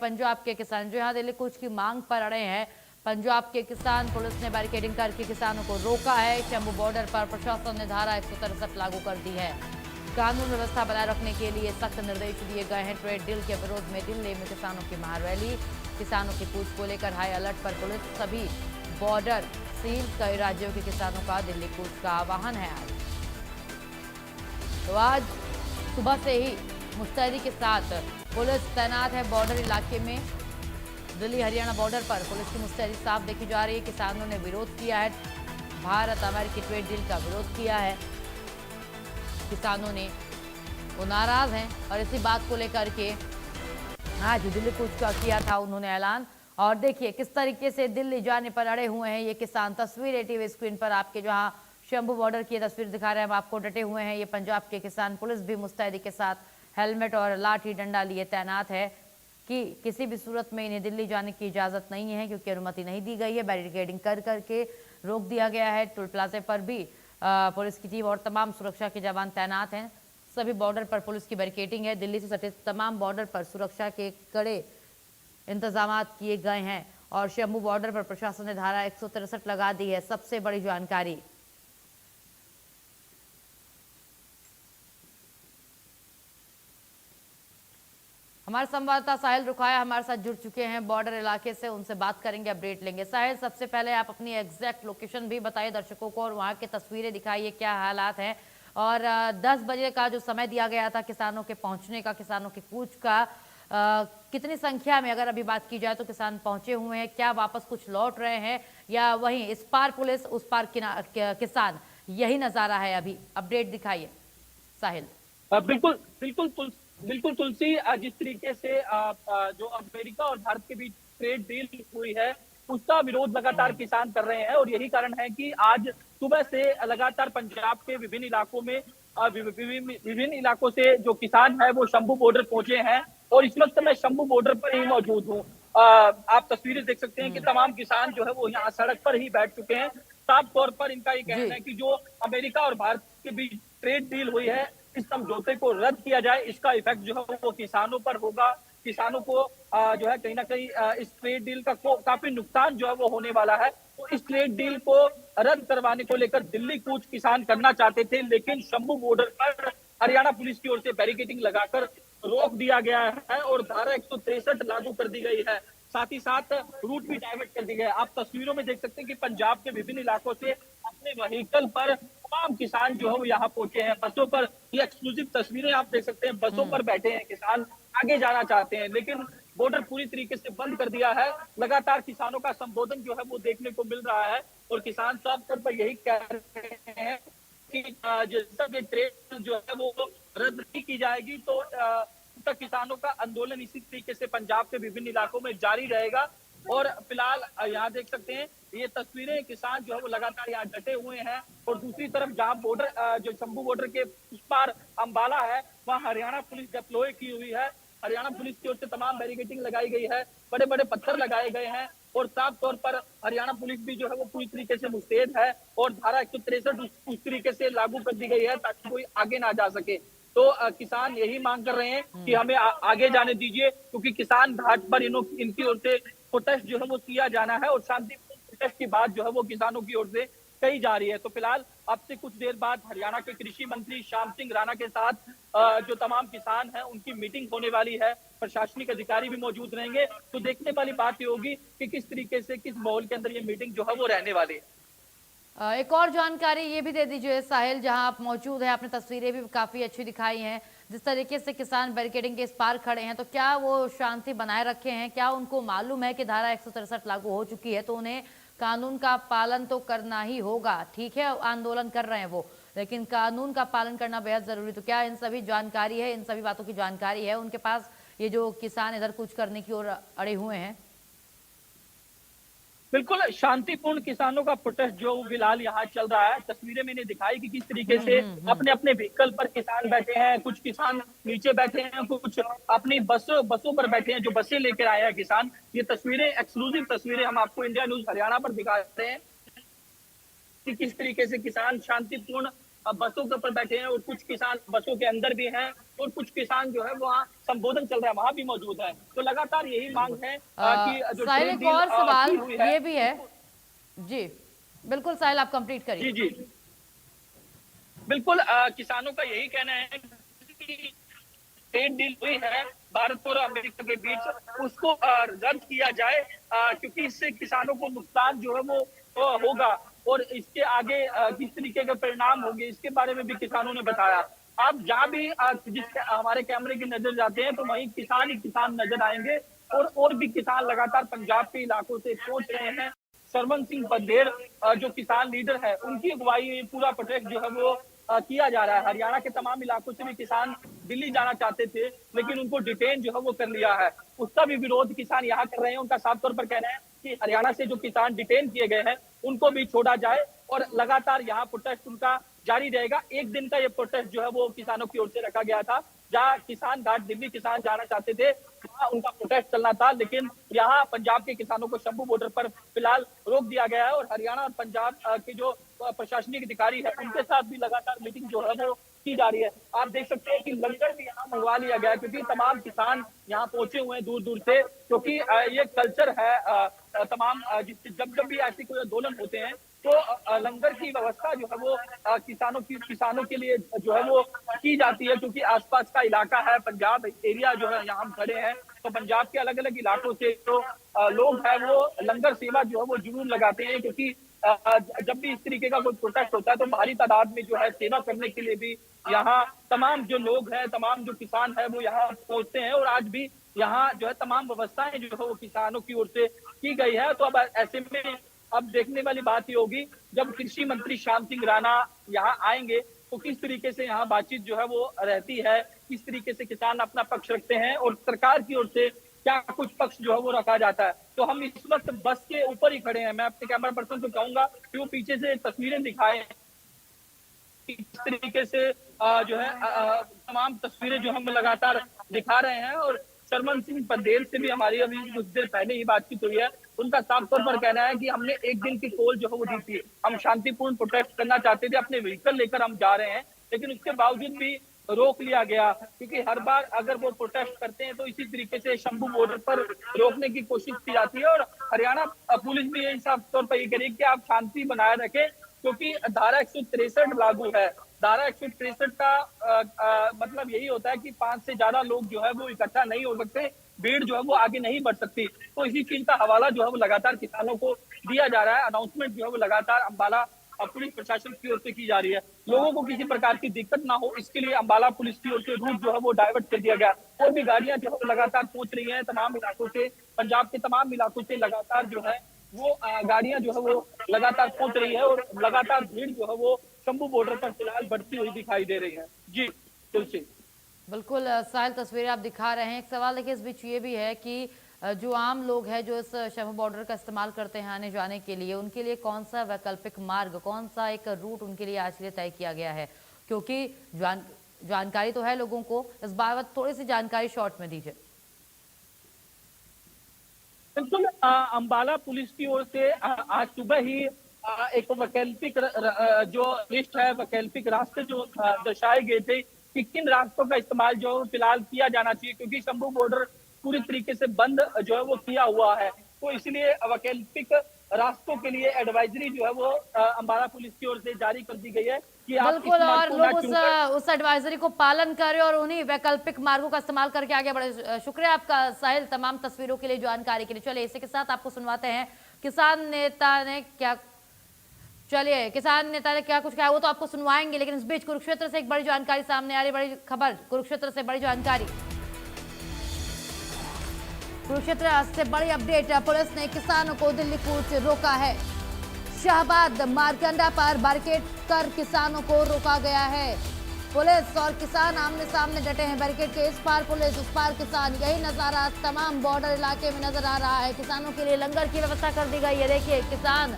पंजाब के किसान जो यहाँ दिल्ली कूच की मांग पर अड़े हैं। पंजाब के किसान, पुलिस ने बैरिकेडिंग करके किसानों को रोका है। शंभू बॉर्डर पर प्रशासन ने धारा 163 लागू कर दी है। कानून व्यवस्था बनाए रखने के लिए सख्त निर्देश दिए गए हैं। ट्रेड डील के विरोध में दिल्ली में किसानों की महारैली। किसानों की कूच को लेकर हाई अलर्ट पर पुलिस, सभी बॉर्डर सील। कई राज्यों के किसानों का दिल्ली कूच का आह्वान है। तो आज सुबह से ही मुस्तैदी के साथ पुलिस तैनात है बॉर्डर इलाके में। दिल्ली हरियाणा बॉर्डर पर पुलिस की मुस्तैदी साफ देखी जा रही है। किसानों ने विरोध किया है, भारत अमेरिकी ट्रेड डील का विरोध किया है। किसानों ने वो नाराज हैं और इसी बात को लेकर के आज दिल्ली कूच का किया था उन्होंने ऐलान। और देखिए किस तरीके से दिल्ली जाने पर अड़े हुए हैं ये किसान। तस्वीर टीवी स्क्रीन पर आपके जहां शंभू बॉर्डर की तस्वीर दिखा रहे हैं हम आपको, डटे हुए हैं ये पंजाब के किसान। पुलिस भी मुस्तैदी के साथ हेलमेट और लाठी डंडा लिए तैनात है कि किसी भी सूरत में इन्हें दिल्ली जाने की इजाजत नहीं है, क्योंकि अनुमति नहीं दी गई है। बैरिकेडिंग कर करके रोक दिया गया है। टोल प्लाजे पर भी पुलिस की टीम और तमाम सुरक्षा के जवान तैनात हैं। सभी बॉर्डर पर पुलिस की बैरिकेडिंग है। दिल्ली से सटे तमाम बॉर्डर पर सुरक्षा के कड़े इंतजाम किए गए हैं और शंभू बॉर्डर पर प्रशासन ने धारा 163 लगा दी है। सबसे बड़ी जानकारी हमारे संवाददाता साहिल रुखाया हमारे साथ जुड़ चुके हैं बॉर्डर इलाके से, उनसे बात करेंगे, अपडेट लेंगे। साहिल, सबसे पहले आप अपनी एग्जैक्ट लोकेशन भी बताइए दर्शकों को और वहां की तस्वीरें दिखाइए, क्या हालात हैं। और 10 बजे का जो समय दिया गया था किसानों के पहुंचने का, किसानों की कूच का, कितनी संख्या में अगर अभी बात की जाए तो किसान पहुंचे हुए हैं? क्या वापस कुछ लौट रहे हैं या वहीं इस पार पुलिस उस पार किसान, यही नजारा है अभी? अपडेट दिखाइए साहिल। बिल्कुल बिल्कुल बिल्कुल तुलसी, जिस तरीके से जो अमेरिका और भारत के बीच ट्रेड डील हुई है उसका विरोध लगातार किसान कर रहे हैं। और यही कारण है कि आज सुबह से लगातार पंजाब के विभिन्न इलाकों में विभिन्न इलाकों से जो किसान है वो शंभू बॉर्डर पहुंचे हैं। और इस वक्त मैं शंभू बॉर्डर पर ही मौजूद हूँ। आप तस्वीरें देख सकते हैं कि तमाम किसान जो है वो यहाँ सड़क पर ही बैठ चुके हैं। साफ तौर पर इनका ये कहना है कि जो अमेरिका और भारत के बीच ट्रेड डील हुई है इस समझौते को रद्द किया जाए। इसका इफेक्ट जो है वो किसानों पर होगा। किसानों को जो है कहीं ना कहीं इस ट्रेड डील का काफी नुकसान जो है वो होने वाला है। तो इस ट्रेड डील को रद्द करवाने को लेकर दिल्ली कूच किसान करना चाहते थे, लेकिन शंभू बॉर्डर पर हरियाणा पुलिस की ओर से बैरिकेडिंग लगाकर रोक दिया गया है और धारा 163 लागू कर दी गई है। साथ ही साथ रूट भी डाइवर्ट कर दी गई है। आप तस्वीरों में देख सकते हैं कि पंजाब के विभिन्न इलाकों से अपने व्हीकल पर तमाम किसान जो है वो यहाँ पहुंचे हैं। बसों पर, ये एक्सक्लूसिव तस्वीरें आप देख सकते हैं, बसों पर बैठे हैं किसान, आगे जाना चाहते हैं, लेकिन बॉर्डर पूरी तरीके से बंद कर दिया है। लगातार किसानों का संबोधन जो है वो देखने को मिल रहा है और किसान साफ तौर पर यही कह रहे हैं कि जब तक ये ट्रेड जो है वो रद्द नहीं की जाएगी तो तक किसानों का आंदोलन इसी तरीके से पंजाब के विभिन्न इलाकों में जारी रहेगा। और फिलहाल यहाँ देख सकते हैं ये तस्वीरें, किसान जो है वो लगातार यहाँ डटे हुए हैं। और दूसरी तरफ जहाँ बॉर्डर जो शंभू बॉर्डर के उस पार अंबाला है वहाँ हरियाणा पुलिस डिप्लॉय की हुई है। हरियाणा पुलिस की ओर से तमाम बैरिकेडिंग लगाई गई है, बड़े बड़े पत्थर लगाए गए हैं और साफ तौर पर हरियाणा पुलिस भी जो है वो पूरी तरीके से मुस्तैद है और धारा 163 उस तरीके से लागू कर दी गई है ताकि कोई आगे ना जा सके। तो किसान यही मांग कर रहे हैं कि हमें आगे जाने दीजिए, क्योंकि किसान घाट पर इनकी ओर से प्रोटेस्ट जो है वो किया जाना है और शांतिपूर्ण प्रोटेस्ट की बात जो है वो किसानों की ओर से कही जा रही है। तो फिलहाल अब से कुछ देर बाद हरियाणा के कृषि मंत्री श्याम सिंह राणा के साथ जो तमाम किसान हैं उनकी मीटिंग होने वाली है। प्रशासनिक अधिकारी भी मौजूद रहेंगे। तो देखने वाली बात ये होगी कि किस तरीके से, किस माहौल के अंदर ये मीटिंग जो है वो रहने वाली है। एक और जानकारी ये भी दे दीजिए साहिल, जहां आप मौजूद हैं, आपने तस्वीरें भी काफी अच्छी दिखाई हैं। जिस तरीके से किसान बैरिकेडिंग के इस पार खड़े हैं, तो क्या वो शांति बनाए रखे हैं? क्या उनको मालूम है कि धारा 163 लागू हो चुकी है तो उन्हें कानून का पालन तो करना ही होगा? ठीक है, आंदोलन कर रहे हैं वो, लेकिन कानून का पालन करना बेहद जरूरी। तो क्या इन सभी जानकारी है, इन सभी बातों की जानकारी है उनके पास, ये जो किसान इधर कूच करने की ओर अड़े हुए हैं? बिल्कुल शांतिपूर्ण किसानों का प्रोटेस्ट जो फिलहाल यहाँ चल रहा है। तस्वीरें मैंने दिखाई कि किस तरीके से अपने अपने व्हीकल पर किसान बैठे हैं, कुछ किसान नीचे बैठे हैं, कुछ अपनी बसों पर बैठे हैं जो बसें लेकर आए हैं किसान। ये तस्वीरें, एक्सक्लूसिव तस्वीरें हम आपको इंडिया न्यूज हरियाणा पर दिखा रहे हैं कि किस तरीके से किसान शांतिपूर्ण बसों के ऊपर बैठे हैं और कुछ किसान बसों के अंदर भी हैं। और कुछ किसान जो है वहाँ संबोधन चल रहा है वहाँ भी मौजूद है। तो लगातार यही मांग है कि जो साहिल, ट्रेड एक डील और सवाल की हुई है। ये भी है जी, बिल्कुल साहिल, आप कंप्लीट करिए। जी जी बिल्कुल, किसानों का यही कहना है कि ट्रेड डील हुई है भारत और अमेरिका के बीच, उसको रद्द किया जाए, क्योंकि इससे किसानों को नुकसान जो है वो होगा और इसके आगे किस तरीके के परिणाम होंगे इसके बारे में भी किसानों ने बताया। आप जहाँ भी जिस हमारे कैमरे की नजर जाते हैं तो वहीं किसान ही किसान नजर आएंगे और भी किसान लगातार पंजाब के इलाकों से पहुंच रहे हैं। सरवन सिंह बंदेर जो किसान लीडर है उनकी अगुवाई में पूरा प्रोटेस्ट जो है वो किया जा रहा है। हरियाणा के तमाम इलाकों से भी किसान दिल्ली जाना चाहते थे लेकिन उनको डिटेन जो है वो कर लिया है, उसका भी विरोध किसान यहाँ कर रहे हैं। उनका साफ तौर पर कहना है कि हरियाणा से जो किसान डिटेन किए गए हैं उनको भी छोड़ा जाए और लगातार यहाँ प्रोटेस्ट उनका जारी रहेगा। एक दिन का ये प्रोटेस्ट जो है वो किसानों की ओर से रखा गया था। जहाँ किसान घाट दिल्ली किसान जाना चाहते थे वहाँ उनका प्रोटेस्ट चलना था, लेकिन यहाँ पंजाब के किसानों को शंभू बॉर्डर पर फिलहाल रोक दिया गया है और हरियाणा और पंजाब के जो प्रशासनिक अधिकारी है उनके साथ भी लगातार मीटिंग जो है वो की जा रही है। आप देख सकते हैं कि लंगर भी यहाँ मंगवा लिया गया है क्योंकि तमाम किसान यहाँ पहुंचे हुए हैं दूर दूर से, क्योंकि ये कल्चर है तमाम जब जब भी ऐसे कोई आंदोलन होते हैं तो लंगर की व्यवस्था जो है वो किसानों के लिए जो है वो की जाती है, क्योंकि आसपास का इलाका है पंजाब एरिया जो है यहाँ हम खड़े हैं तो पंजाब के अलग अलग इलाकों से जो लोग हैं वो लंगर सेवा जो है वो जरूर लगाते हैं, क्योंकि जब भी इस तरीके का कोई प्रोटेस्ट होता है तो भारी तादाद में जो है सेवा करने के लिए भी यहाँ तमाम जो लोग हैं तमाम जो किसान है वो यहाँ पहुंचते हैं और आज भी यहाँ जो है तमाम व्यवस्थाएं जो है वो किसानों की ओर से की गई है। तो अब ऐसे में अब देखने वाली बात ये होगी जब कृषि मंत्री श्याम सिंह राणा यहाँ आएंगे तो किस तरीके से यहाँ बातचीत जो है वो रहती है, किस तरीके से किसान अपना पक्ष रखते हैं और सरकार की ओर से क्या कुछ पक्ष जो है वो रखा जाता है। तो हम इस वक्त बस के ऊपर ही खड़े हैं। मैं अपने कैमरा पर्सन को कहूंगा कि वो पीछे से तस्वीरें दिखाएं, इस तरीके से जो है तमाम तस्वीरें जो हम लगातार दिखा रहे हैं। और सरमन सिंह पटेल से भी हमारी अभी कुछ देर पहले ही बातचीत हुई है। उनका साफ तौर पर कहना है कि हमने एक दिन की कॉल जो है वो दी थी, हम शांतिपूर्ण प्रोटेस्ट करना चाहते थे, अपने व्हीकल लेकर हम जा रहे हैं, लेकिन उसके बावजूद भी रोक लिया गया, क्योंकि हर बार अगर वो प्रोटेस्ट करते हैं तो इसी तरीके से शंभू बॉर्डर पर रोकने की कोशिश की जाती है। और हरियाणा पुलिस भी यही साफ तौर पर ये कह रही है कि आप शांति बनाए रखें, क्योंकि धारा 163 लागू है। धारा 163 का मतलब यही होता है कि 5 से ज्यादा लोग जो है वो इकट्ठा नहीं हो सकते, भीड़ जो है वो आगे नहीं बढ़ सकती। तो इसी चीज का हवाला जो है वो लगातार किसानों को दिया जा रहा है। अनाउंसमेंट जो है वो लगातार अम्बाला पुलिस प्रशासन की ओर से की जा रही है। लोगों को किसी प्रकार की दिक्कत ना हो इसके लिए अम्बाला पुलिस की ओर से रूट जो है वो डाइवर्ट कर दिया गया। और भी गाड़ियां जो है लगातार पहुंच रही है तमाम इलाकों से, पंजाब के तमाम इलाकों से लगातार जो है वो गाड़ियां जो है वो लगातार पहुंच रही है और लगातार भीड़ जो है वो शंभू बॉर्डर पर फिलहाल बढ़ती हुई दिखाई दे रही है। जी तुलसी। बिल्कुल साहिल, तस्वीरें आप दिखा रहे हैं। एक सवाल देखिए इस बीच ये भी है कि जो आम लोग हैं जो इस शंभू बॉर्डर का इस्तेमाल करते हैं आने जाने के लिए, उनके लिए कौन सा वैकल्पिक मार्ग, कौन सा एक रूट उनके लिए आज के लिए तय किया गया है? क्योंकि जानकारी तो है लोगों को, इस बाबत थोड़ी सी जानकारी शॉर्ट में दीजिए। बिल्कुल, अम्बाला पुलिस की ओर से आज सुबह ही एक वैकल्पिक जो लिस्ट है, वैकल्पिक रास्ते जो दर्शाए गए थे कि किन रास्तों का इस्तेमाल जो फिलहाल किया जाना चाहिए, क्योंकि शंभू बॉर्डर पूरी तरीके से बंद जो है वो किया हुआ है। तो इसलिए वैकल्पिक रास्तों के लिए एडवाइजरी जो है वो अम्बाला पुलिस की ओर से जारी कर दी गई है कि आप बिल्कुल, और लोग उस एडवाइजरी को पालन करें और उन्हीं वैकल्पिक मार्गों का इस्तेमाल करके आगे बढ़े। शुक्रिया आपका साहिल, तमाम तस्वीरों के लिए, जानकारी के लिए। चलिए इसी के साथ आपको सुनवाते हैं किसान नेता ने क्या कुछ कहा, वो तो आपको सुनवाएंगे, लेकिन इस बीच कुरुक्षेत्र से एक बड़ी जानकारी सामने आ रही, बड़ी खबर कुरुक्षेत्र से, बड़ी जानकारी कुरुक्षेत्र से बड़ी अपडेट। पुलिस ने किसानों को दिल्ली कूच रोका है। शाहबाद मारकंडा पर बैरिकेड कर किसानों को रोका गया है। पुलिस और किसान आमने सामने डटे हैं। बैरिकेड के इस पार पुलिस, उस पार किसान, यही नजारा तमाम बॉर्डर इलाके में नजर आ रहा है। किसानों के लिए लंगर की व्यवस्था कर दी गई है। देखिए किसान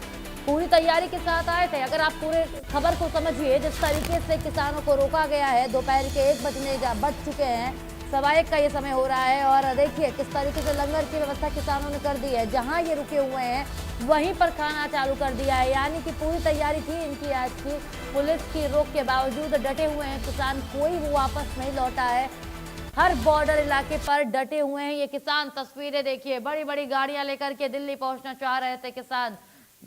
पूरी तैयारी के साथ आए थे। अगर आप पूरे खबर को समझिए, जिस तरीके से किसानों को रोका गया है, दोपहर के 1 बज चुके हैं, 1:15 का ये समय हो रहा है और देखिए किस तरीके से लंगर की व्यवस्था किसानों ने कर दी है। जहां ये रुके हुए हैं वहीं पर खाना चालू कर दिया है, यानी कि पूरी तैयारी थी इनकी आज की। पुलिस की रोक के बावजूद डटे हुए हैं किसान, कोई वो वापस नहीं लौटा है। हर बॉर्डर इलाके पर डटे हुए हैं ये किसान। तस्वीरें देखिए, बड़ी बड़ी गाड़ियां लेकर के दिल्ली पहुंचना चाह रहे थे किसान,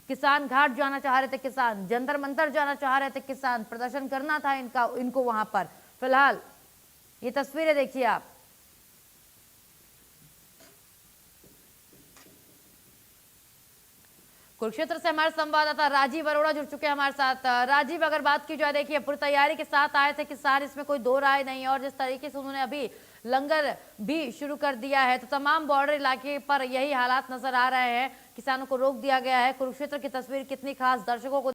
किसान घाट जाना चाह रहे थे किसान, जंतर मंतर जाना चाह रहे थे किसान, प्रदर्शन करना था इनको वहां पर। फिलहाल ये तस्वीरें देखिए आप। कुरुक्षेत्र से हमारे संवाददाता राजीव अरोड़ा जुड़ चुके हैं हमारे साथ। राजीव, अगर बात की जाए, देखिए पूरी तैयारी के साथ आए थे किसान, इसमें कोई दो राय नहीं है, और जिस तरीके से उन्होंने अभी लंगर भी शुरू कर दिया है, तो तमाम बॉर्डर इलाके पर यही हालात नजर आ रहे हैं, किसानों को रोक दिया गया है। कुरुक्षेत्र की तस्वीर कितनी खास दर्शकों को